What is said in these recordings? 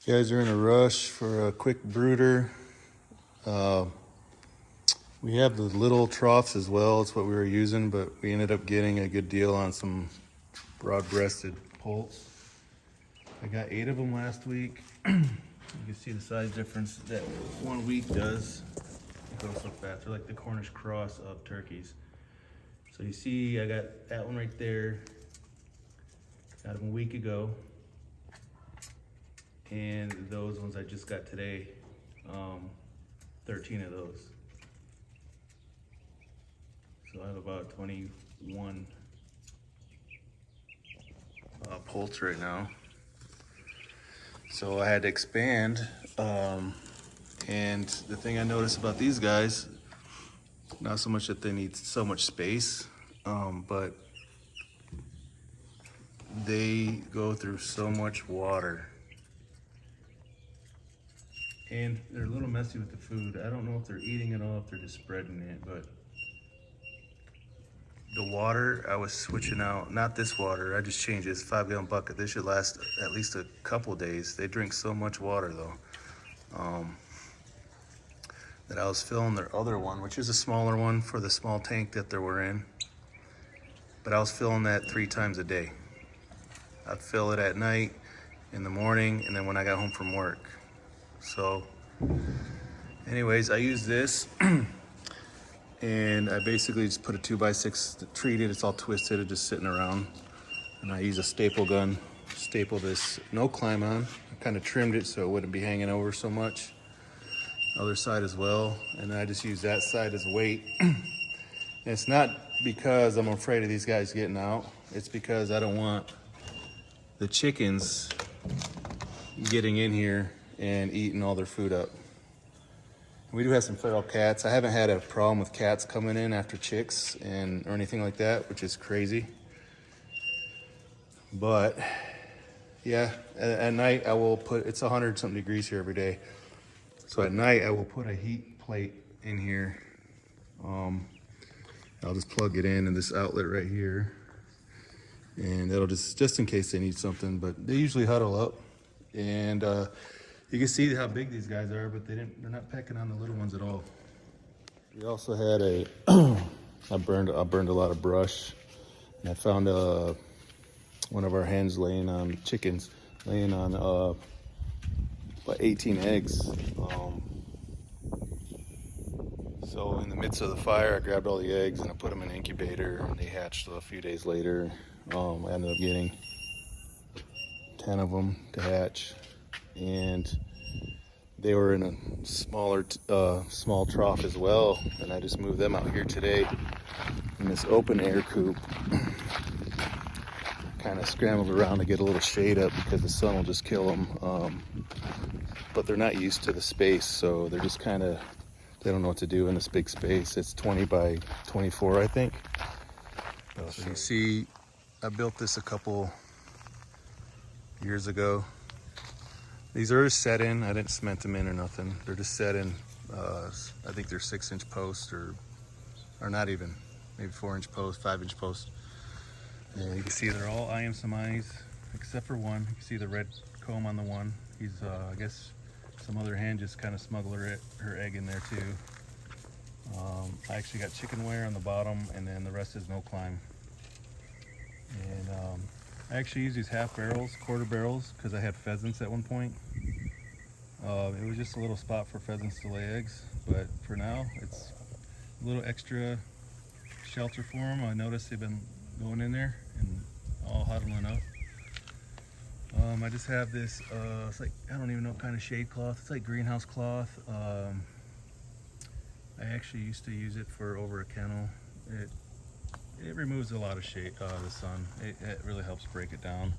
You guys are in a rush for a quick brooder. Uh, we have the little troughs as well. It's what we were using, but we ended up getting a good deal on some broad-breasted poults. I got 8 of them last week. You can see the size difference that 1 week does. It goes so fast. They're like the Cornish cross of turkeys. So you see, I got that one right there. Got them a week ago. And those ones I just got today, 13 of those. So I have about 21 poults right now. So I had to expand. And the thing I noticed about these guys, not so much that they need so much space, but they go through so much water. And they're a little messy with the food. I don't know if they're eating it all, if they're just spreading it, but the water I was switching out, not this water, I just changed it. It's a 5-gallon bucket. This should last at least a couple days. They drink so much water though. That I was filling their other one, which is a smaller one for the small tank that they were in. But I was filling that 3 times a day. I'd fill it at night, in the morning, and then when I got home from work. So anyways, I use this and I basically just put a 2x6 treated. It's all twisted, it's just sitting around. And I use a staple gun, staple this no climb on. I kind of trimmed it so it wouldn't be hanging over so much. Other side as well. And then I just use that side as weight. And it's not because I'm afraid of these guys getting out. It's because I don't want the chickens getting in here and eating all their food up. We do have some feral cats. I haven't had a problem with cats coming in after chicks or anything like that, which is crazy. But yeah, at night I will put, it's 100 something degrees here every day. So at night I will put a heat plate in here. I'll just plug it in this outlet right here. And that'll just in case they need something, but they usually huddle up. And you can see how big these guys are, but they're not pecking on the little ones at all. We also had I burned a lot of brush, and I found one of our hens laying on chickens, laying on about 18 eggs. So in the midst of the fire, I grabbed all the eggs and I put them in an incubator, and they hatched a few days later. I ended up getting 10 of them to hatch, and they were in a small trough as well, and I just moved them out here today in this open air coop. Kind of scrambled around to get a little shade up because the sun will just kill them. But they're not used to the space, so they're just kind of, they don't know what to do in this big space. It's 20 by 24, I think. So you see, I built this a couple years ago. These are set in. I didn't cement them in or nothing. They're just set in. I think they're 6-inch posts or not even, maybe 4-inch posts, 5-inch posts. And you can see they're all IM-semis except for one. You can see the red comb on the one. He's, I guess, some other hen just kind of smuggled her egg in there too. I actually got chicken wire on the bottom, and then the rest is no climb. And I actually use these half barrels, quarter barrels, because I had pheasants at one point. It was just a little spot for pheasants to lay eggs, but for now it's a little extra shelter for them. I noticed they've been going in there and all huddling up. I just have this, it's like, I don't even know what kind of shade cloth. It's like greenhouse cloth. I actually used to use it for over a kennel. It removes a lot of shade, the sun. It really helps break it down.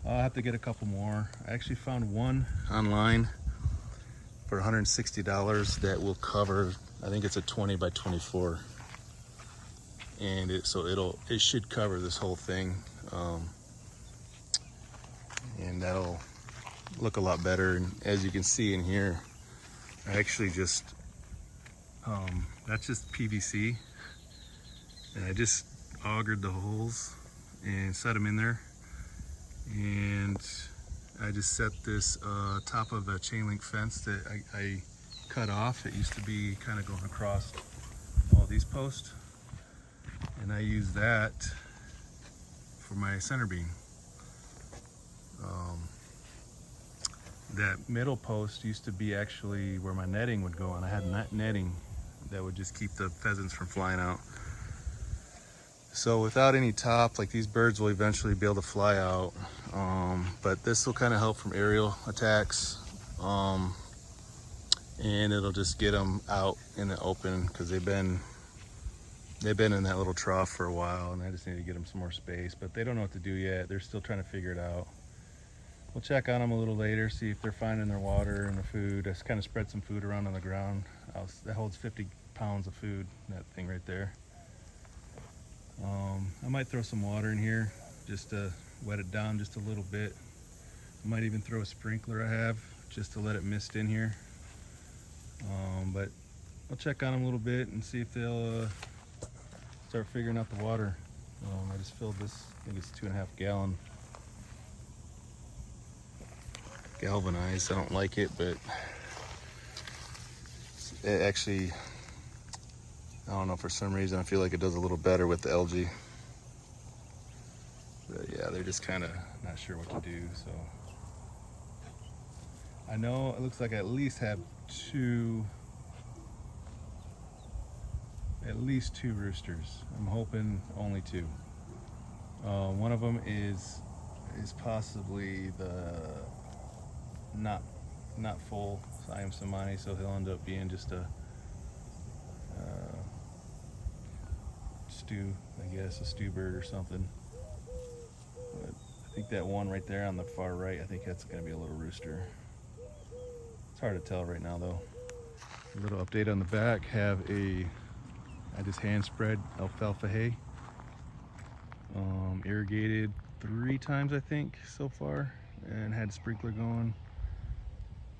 I'll have to get a couple more. I actually found one online for $160 that will cover, I think it's a 20 by 24. And it should cover this whole thing. And that'll look a lot better. And as you can see in here, I actually just, that's just PVC. And I just augured the holes and set them in there. And I just set this top of a chain link fence that I cut off. It used to be kind of going across all these posts, and I use that for my center beam. That middle post used to be actually where my netting would go, and I had netting that would just keep the pheasants from flying out. So without any top, like, these birds will eventually be able to fly out, but this will kind of help from aerial attacks, and it'll just get them out in the open, because they've been in that little trough for a while, and I just need to get them some more space. But they don't know what to do yet. They're still trying to figure it out. We'll check on them a little later, see if they're finding their water and their food. I just kind of spread some food around on the ground. That holds 50 pounds of food, that thing right there. I might throw some water in here just to wet it down just a little bit. I might even throw a sprinkler I have just to let it mist in here. But I'll check on them a little bit and see if they'll start figuring out the water. I just filled this, I think it's 2.5 gallon galvanized. I don't like it, but it actually, I don't know, for some reason I feel like it does a little better with the algae. But yeah, they're just kind of not sure what to do. So I know it looks like I at least have two roosters. I'm hoping only two. One of them is possibly the not full Siam Samani, so he'll end up being just a stew, I guess, a stew bird or something. But I think that one right there on the far right, I think that's going to be a little rooster. It's hard to tell right now, though. A little update on the back. I just hand spread alfalfa hay. Irrigated 3 times, I think, so far, and had sprinkler going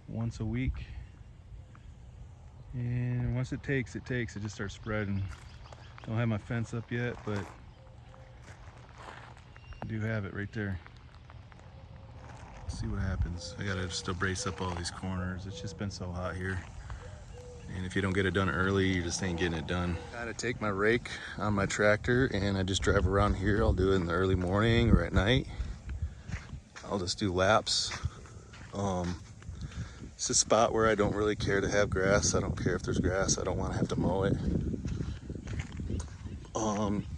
once a week. And once it takes, it just starts spreading. Don't have my fence up yet, but I do have it right there. Let's see what happens. I gotta still brace up all these corners. It's just been so hot here. And if you don't get it done early, you just ain't getting it done. Gotta take my rake on my tractor and I just drive around here. I'll do it in the early morning or at night. I'll just do laps. It's a spot where I don't really care to have grass. I don't care if there's grass. I don't want to have to mow it.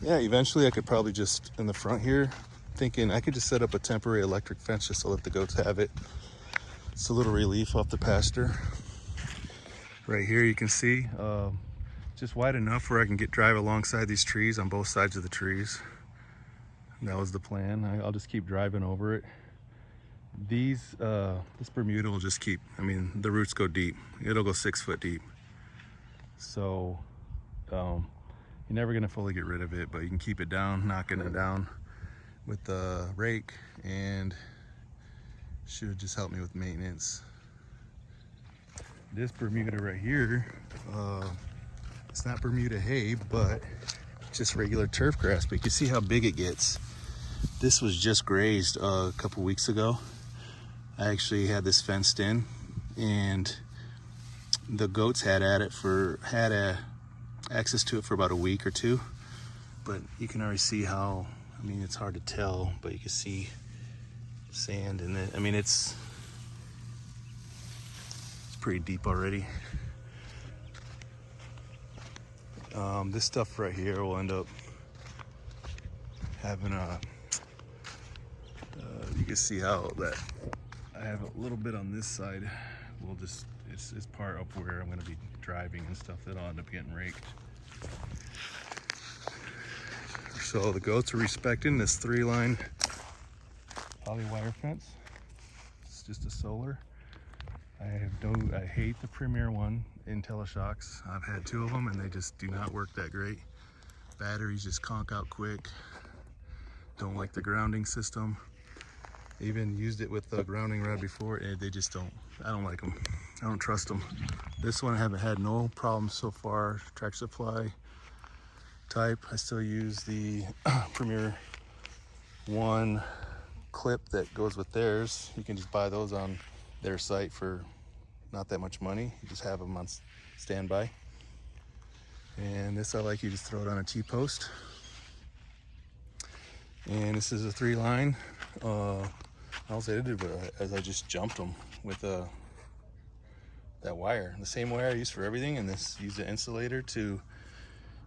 Yeah, eventually I could probably just, in the front here, thinking I could just set up a temporary electric fence just to let the goats have it. It's a little relief off the pasture. Right here you can see, just wide enough where I can drive alongside these trees on both sides of the trees. And that was the plan. I'll just keep driving over it. This Bermuda will just keep, I mean, the roots go deep. It'll go 6 foot deep. So you're never gonna fully get rid of it, but you can keep it down, knocking it down with the rake, and should just help me with maintenance. This Bermuda right here, it's not Bermuda hay, but just regular turf grass, but you can see how big it gets. This was just grazed a couple weeks ago. I actually had this fenced in, and the goats had access to it for about a week or two. But you can already see how, I mean, it's hard to tell, but you can see sand in it. I mean, it's pretty deep already. This stuff right here will end up having you can see how that I have a little bit on this side. We'll just, it's part up where I'm going to be driving and stuff that'll end up getting raked. So the goats are respecting this 3-line poly wire fence. It's just a solar. I hate the Premier one in Teleshocks. I've had 2 of them and they just do not work that great. Batteries just conk out quick. Don't like the grounding system. Even used it with the grounding rod before, and they just don't, I don't like them. I don't trust them. This one I haven't had no problems so far. Tractor Supply type. I still use the Premier one clip that goes with theirs. You can just buy those on their site for not that much money. You just have them on standby. And this I like, you just throw it on a T-post. And this is a 3-line. All I did as I just jumped them with that wire, the same wire I use for everything, and this use the insulator to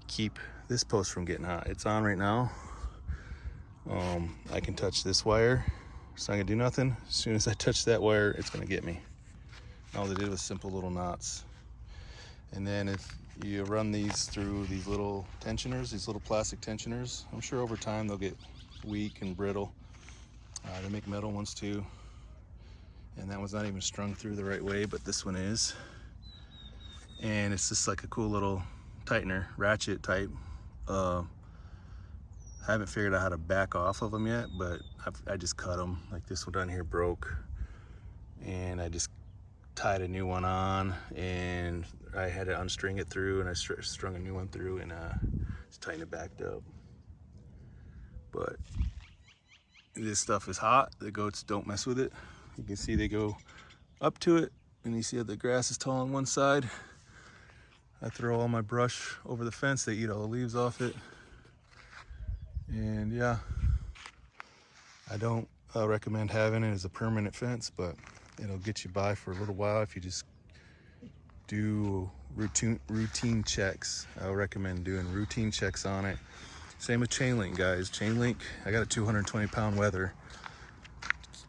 keep this post from getting hot. It's on right now. I can touch this wire, it's not gonna do nothing. As soon as I touch that wire, it's gonna get me. All they did was simple little knots. And then if you run these through these little tensioners, these little plastic tensioners, I'm sure over time they'll get weak and brittle. They make metal ones too. And that one's not even strung through the right way, but this one is. And it's just like a cool little tightener, ratchet type. I haven't figured out how to back off of them yet, but I just cut them. Like this one down here broke, and I just tied a new one on, and I had to unstring it through, and I strung a new one through, and just tightened it back up. But this stuff is hot. The goats don't mess with it. You can see they go up to it, and you see how the grass is tall on one side. I throw all my brush over the fence. They eat all the leaves off it. And yeah, I don't recommend having it as a permanent fence, but it'll get you by for a little while if you just do routine checks. I would recommend doing routine checks on it. Same with chain link, guys. Chain link, I got a 220-pound wether.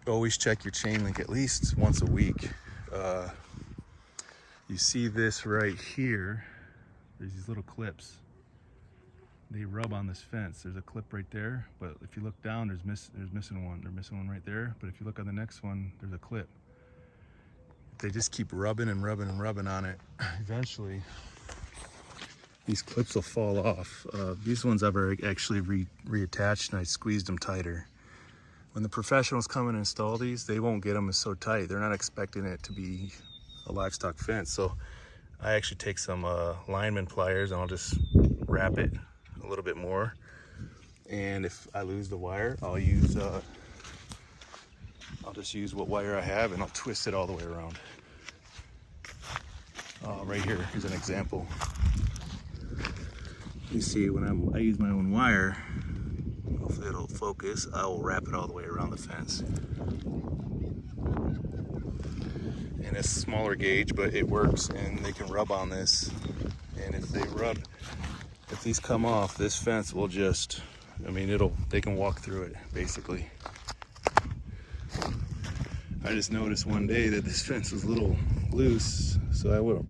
Always check your chain link at least once a week. You see this right here, there's these little clips. They rub on this fence. There's a clip right there, but if you look down, there's missing one. They're missing one right there, but if you look on the next one, there's a clip. If they just keep rubbing and rubbing and rubbing on it, eventually these clips will fall off. These ones I've actually reattached, and I squeezed them tighter. When the professionals come and install these, they won't get them so tight. They're not expecting it to be a livestock fence. So I actually take some lineman pliers, and I'll just wrap it a little bit more. And if I lose the wire, I'll just use what wire I have, and I'll twist it all the way around. Right here's an example. You see, when I use my own wire, hopefully it'll focus, I will wrap it all the way around the fence. And it's smaller gauge, but it works, and they can rub on this. And if these come off, this fence will just, they can walk through it, basically. I just noticed one day that this fence was a little loose, so I